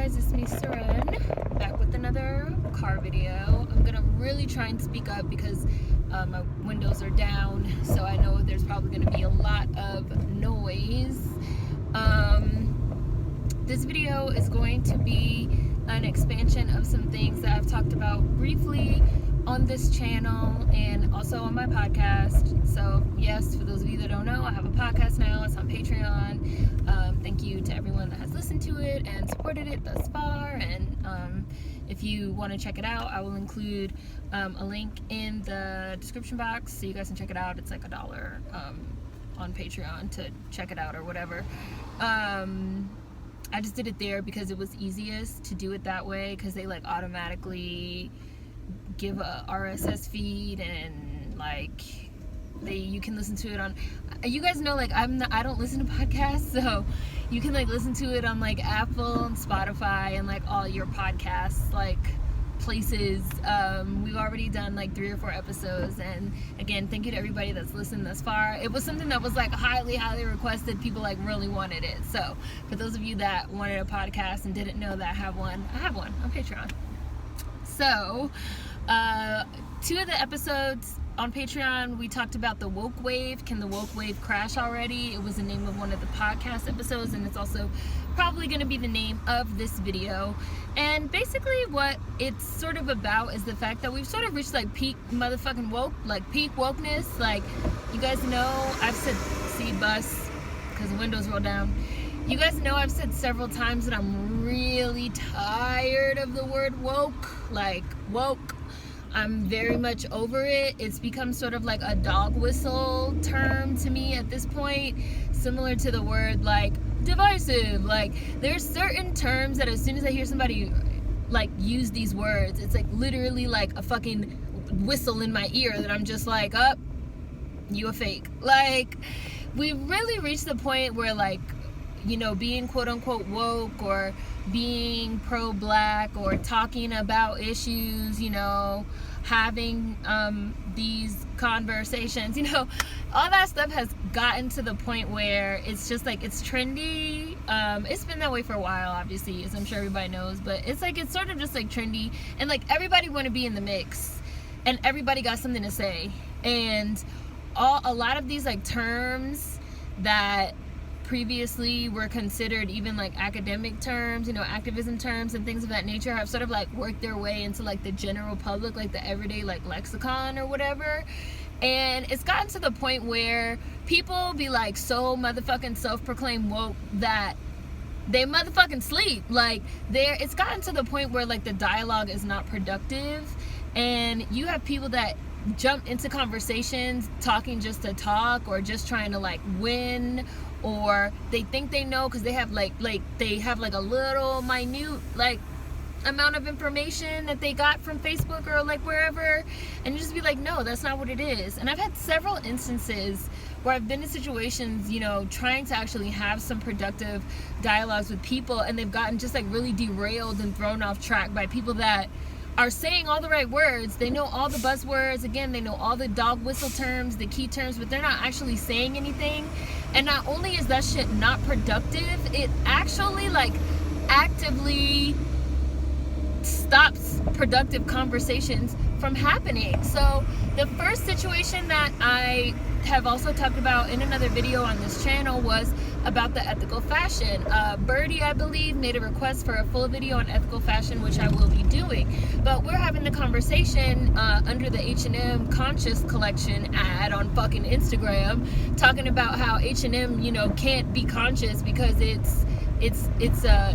guys, it's me, Seren, back with another car video. I'm gonna really try and speak up because my windows are down, so I know there's probably gonna be a lot of noise. This video is going to be an expansion of some things that I've talked about briefly on this channel and also on my podcast. So yes, for those of you that don't know, I have a podcast now. It's on Patreon. Thank you to everyone that has listened to it and supported it thus far. And if you want to check it out, I will include a link in the description box so you guys can check it out. It's like $1 on Patreon to check it out or whatever. I just did it there because it was easiest to do it that way, because they like automatically give a RSS feed and like you can listen to it on, you guys know, like I don't listen to podcasts, so you can like listen to it on like Apple and Spotify and like all your podcasts like places. We've already done like 3 or 4 episodes, and again, thank you to everybody that's listened thus far. It was something that was like highly requested. People like really wanted it. So for those of you that wanted a podcast and didn't know that I have one on Patreon. So 2 of the episodes on Patreon, we talked about the woke wave. Can the woke wave crash already? It was the name of one of the podcast episodes, and it's also probably going to be the name of this video. And basically what it's sort of about is the fact that we've sort of reached like peak motherfucking woke, like peak wokeness. Like, you guys know I've said, see bus, because the windows roll down. You guys know I've said several times that I'm really tired of the word woke. Like, woke, I'm very much over it. It's become sort of like a dog whistle term to me at this point, similar to the word like divisive. Like, there's certain terms that as soon as I hear somebody like use these words, it's like literally like a fucking whistle in my ear that I'm just like, oh, you a fake. Like, we've really reached the point where, like, you know, being quote unquote woke or being pro-black or talking about issues, you know, having these conversations, you know, all that stuff has gotten to the point where it's just like, it's trendy. It's been that way for a while, obviously, as I'm sure everybody knows, but it's like, it's sort of just like trendy, and like everybody want to be in the mix, and everybody got something to say. And a lot of these like terms that previously were considered even like academic terms, you know, activism terms and things of that nature, have sort of like worked their way into like the general public, like the everyday like lexicon or whatever. And it's gotten to the point where people be like so motherfucking self-proclaimed woke that they motherfucking sleep. Like, it's gotten to the point where like the dialogue is not productive, and you have people that jump into conversations talking just to talk, or just trying to like win, or they think they know because they have like they have like a little minute like amount of information that they got from Facebook or like wherever, and you just be like, no, that's not what it is. And I've had several instances where I've been in situations, you know, trying to actually have some productive dialogues with people, and they've gotten just like really derailed and thrown off track by people that are saying all the right words. They know all the buzzwords. Again, they know all the dog whistle terms, the key terms, but they're not actually saying anything. And not only is that shit not productive, it actually like actively stops productive conversations from happening. So the first situation that I have also talked about in another video on this channel was about the ethical fashion. Birdie, I believe, made a request for a full video on ethical fashion, which I will be doing. But we're having the conversation under the H&M Conscious Collection ad on fucking Instagram, talking about how H&M, you know, can't be conscious because it's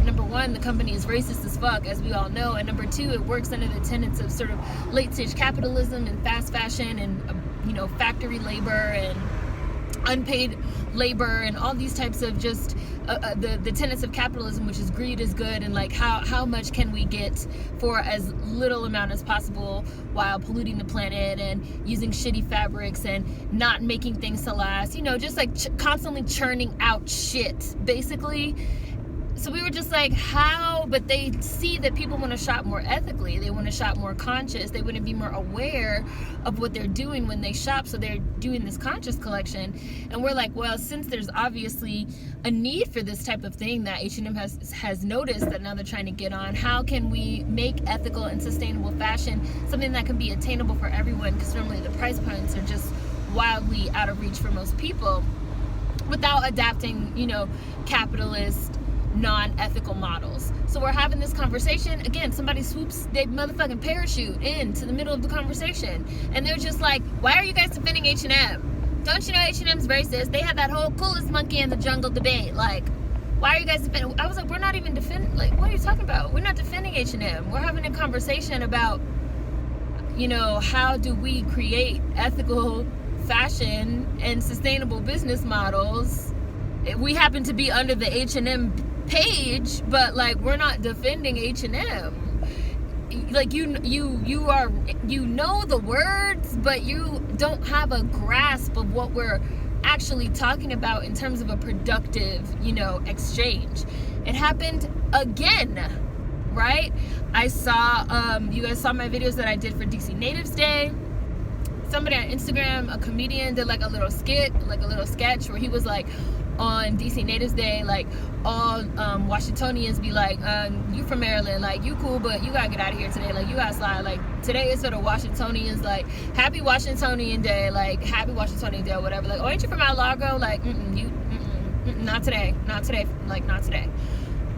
number one, the company is racist as fuck, as we all know, and number 2, it works under the tenets of sort of late stage capitalism and fast fashion and you know, factory labor and unpaid labor and all these types of just the tenets of capitalism, which is greed is good, and like how much can we get for as little amount as possible while polluting the planet and using shitty fabrics and not making things to last, you know, just like constantly churning out shit basically. So we were just like, how? But they see that people want to shop more ethically. They want to shop more conscious. They want to be more aware of what they're doing when they shop. So they're doing this conscious collection. And we're like, well, since there's obviously a need for this type of thing that H&M has noticed that now they're trying to get on, how can we make ethical and sustainable fashion something that can be attainable for everyone? Because normally the price points are just wildly out of reach for most people, without adapting, you know, capitalist, non-ethical models. So we're having this conversation. Again, somebody swoops their motherfucking parachute into the middle of the conversation, and they're just like, why are you guys defending H&M? Don't you know H&M's racist? They had that whole coolest monkey in the jungle debate. Like, why are you guys defending? I was like, we're not even defending, like, what are you talking about? We're not defending H&M. We're having a conversation about, you know, how do we create ethical fashion and sustainable business models. We happen to be under the H&M page, but like, we're not defending H&M. Like, you know the words, but you don't have a grasp of what we're actually talking about in terms of a productive, you know, exchange. It happened again, right? I saw, you guys saw my videos that I did for DC Natives Day. Somebody on Instagram, a comedian, did like a little skit, like a little sketch where he was like, on DC Natives Day, like, all Washingtonians be like, you from Maryland, like, you cool, but you gotta get out of here today, like, you gotta slide, like, today is for the Washingtonians, like, happy Washingtonian Day, like, happy Washingtonian Day, or whatever, like, oh, ain't you from Al Largo, like, not today, like, not today.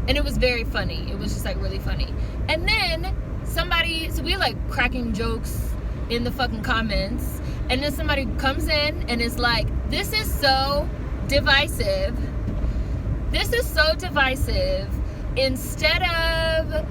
And it was very funny. It was just like really funny. And then somebody, so we like cracking jokes in the fucking comments, and then somebody comes in and is like, this is so divisive. This is so divisive. Instead of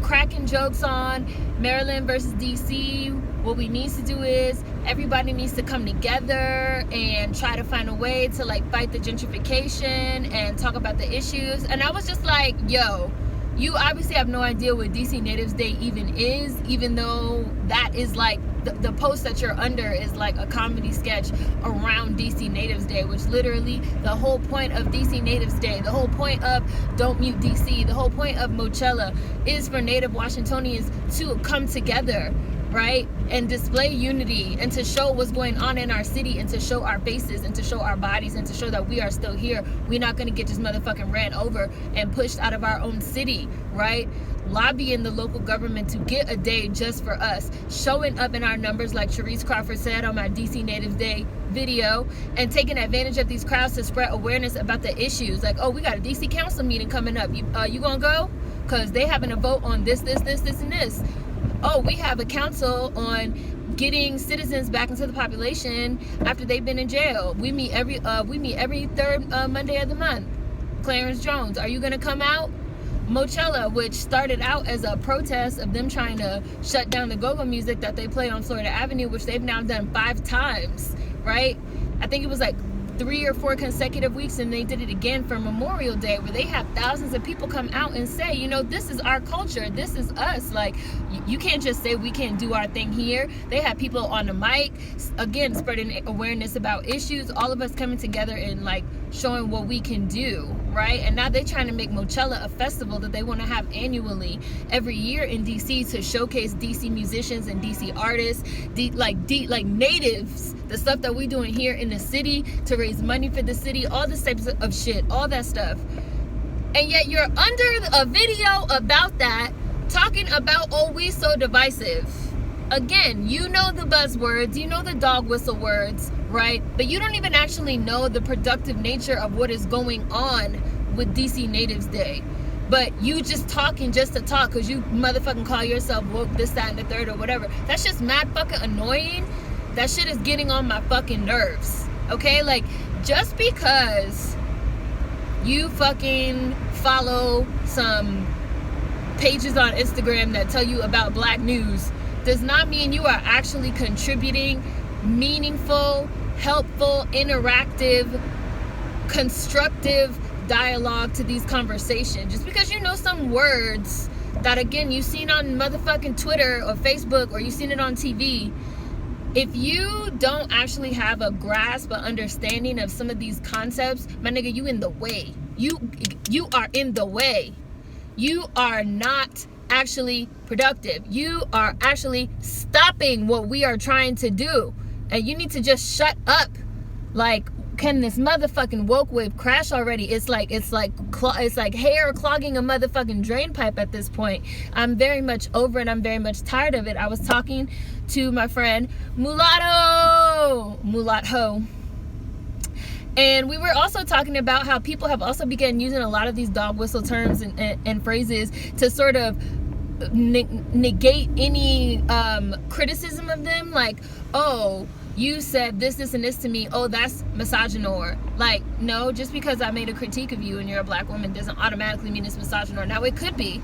cracking jokes on Maryland versus DC, what we need to do is everybody needs to come together and try to find a way to like fight the gentrification and talk about the issues. And I was just like, yo, you obviously have no idea what DC Natives Day even is, even though that is like the post that you're under is like a comedy sketch around DC Natives Day, which literally the whole point of DC Natives Day, the whole point of Don't Mute DC, the whole point of Mochella is for Native Washingtonians to come together, right, and display unity and to show what's going on in our city and to show our faces and to show our bodies and to show that we are still here. We're not going to get just motherfucking ran over and pushed out of our own city, right? Lobbying the local government to get a day just for us, showing up in our numbers like Sharice Crawford said on my DC Natives Day video, and taking advantage of these crowds to spread awareness about the issues. Like, oh, we got a DC council meeting coming up. You gonna go? Because they having a vote on this, and this. Oh, we have a council on getting citizens back into the population after they've been in jail. We meet every third Monday of the month. Clarence Jones, are you gonna come out? Mochella, which started out as a protest of them trying to shut down the go-go music that they play on Florida Avenue, which they've now done 5 times, right? I think it was like 3 or 4 consecutive weeks, and they did it again for Memorial Day, where they have thousands of people come out and say, you know, this is our culture, this is us. Like, you can't just say we can't do our thing here. They have people on the mic, again, spreading awareness about issues, all of us coming together and like showing what we can do, right? And now they're trying to make Mochella a festival that they want to have annually every year in DC to showcase DC musicians and DC artists, like natives, the stuff that we doing here in the city to raise money for the city, all this types of shit, all that stuff. And yet you're under a video about that, talking about, oh, we so divisive. Again, you know the buzzwords, you know the dog whistle words, right? But you don't even actually know the productive nature of what is going on with DC Natives Day. But you just talking just to talk because you motherfucking call yourself woke, this, that, and the third, or whatever. That's just mad fucking annoying. That shit is getting on my fucking nerves, okay? Like, just because you fucking follow some pages on Instagram that tell you about black news does not mean you are actually contributing meaningful, helpful, interactive, constructive dialogue to these conversations. Just because you know some words that, again, you've seen on motherfucking Twitter or Facebook, or you've seen it on TV, if you don't actually have a grasp or understanding of some of these concepts, my nigga, you in the way. you are in the way. You are not actually productive. You are actually stopping what we are trying to do. And you need to just shut up. Like, can this motherfucking woke wave crash already? It's like hair clogging a motherfucking drain pipe at this point. I'm very much over it. I'm very much tired of it. I was talking to my friend Mulatto, and we were also talking about how people have also begun using a lot of these dog whistle terms and phrases to sort of negate any criticism of them. Like, oh, you said this, and this to me. Oh, that's misogynoir. Like, no, just because I made a critique of you and you're a black woman doesn't automatically mean it's misogynoir. Now, it could be,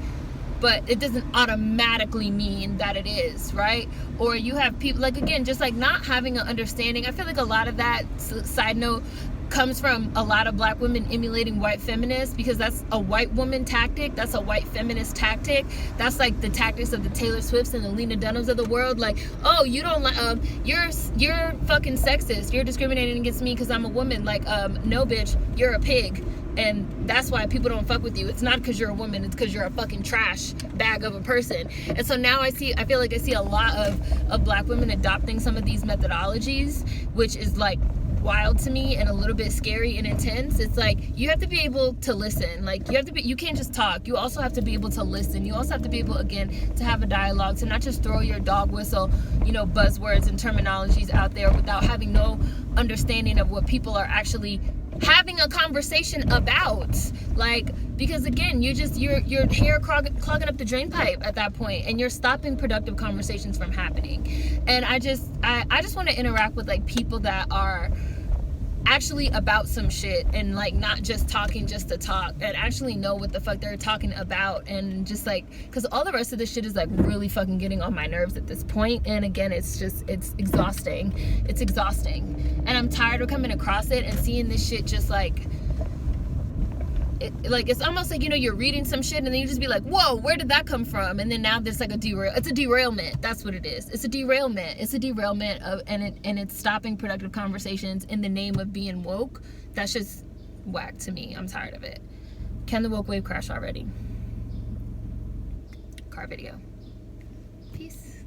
but it doesn't automatically mean that it is, right? Or you have people, like, again, just like not having an understanding. I feel like a lot of that, side note, comes from a lot of black women emulating white feminists, because that's a white woman tactic. That's a white feminist tactic. That's like the tactics of the Taylor Swifts and the Lena Dunhams of the world. Like, oh, you don't like, you're fucking sexist. You're discriminating against me because I'm a woman. Like, no, bitch, you're a pig. And that's why people don't fuck with you. It's not because you're a woman. It's because you're a fucking trash bag of a person. And so now I feel like I see a lot of black women adopting some of these methodologies, which is like wild to me and a little bit scary and intense. It's like, you have to be able to listen. Like, you can't just talk. You also have to be able to listen. You also have to be able, again, to have a dialogue, to not just throw your dog whistle, buzzwords and terminologies out there without having no understanding of what people are actually having a conversation about. Like, because again, your hair clogging up the drain pipe at that point, and you're stopping productive conversations from happening. And I just want to interact with like people that are actually about some shit, and like not just talking just to talk, and actually know what the fuck they're talking about. And just like, because all the rest of this shit is like really fucking getting on my nerves at this point. And again, it's exhausting. It's exhausting, and I'm tired of coming across it and seeing this shit just like it's almost like, you're reading some shit and then you just be like, whoa, where did that come from? And then now there's like it's a derailment. That's what it is. It's a derailment. It's a derailment and it's stopping productive conversations in the name of being woke. That's just whack to me. I'm tired of it. Can the woke wave crash already? Car video. Peace.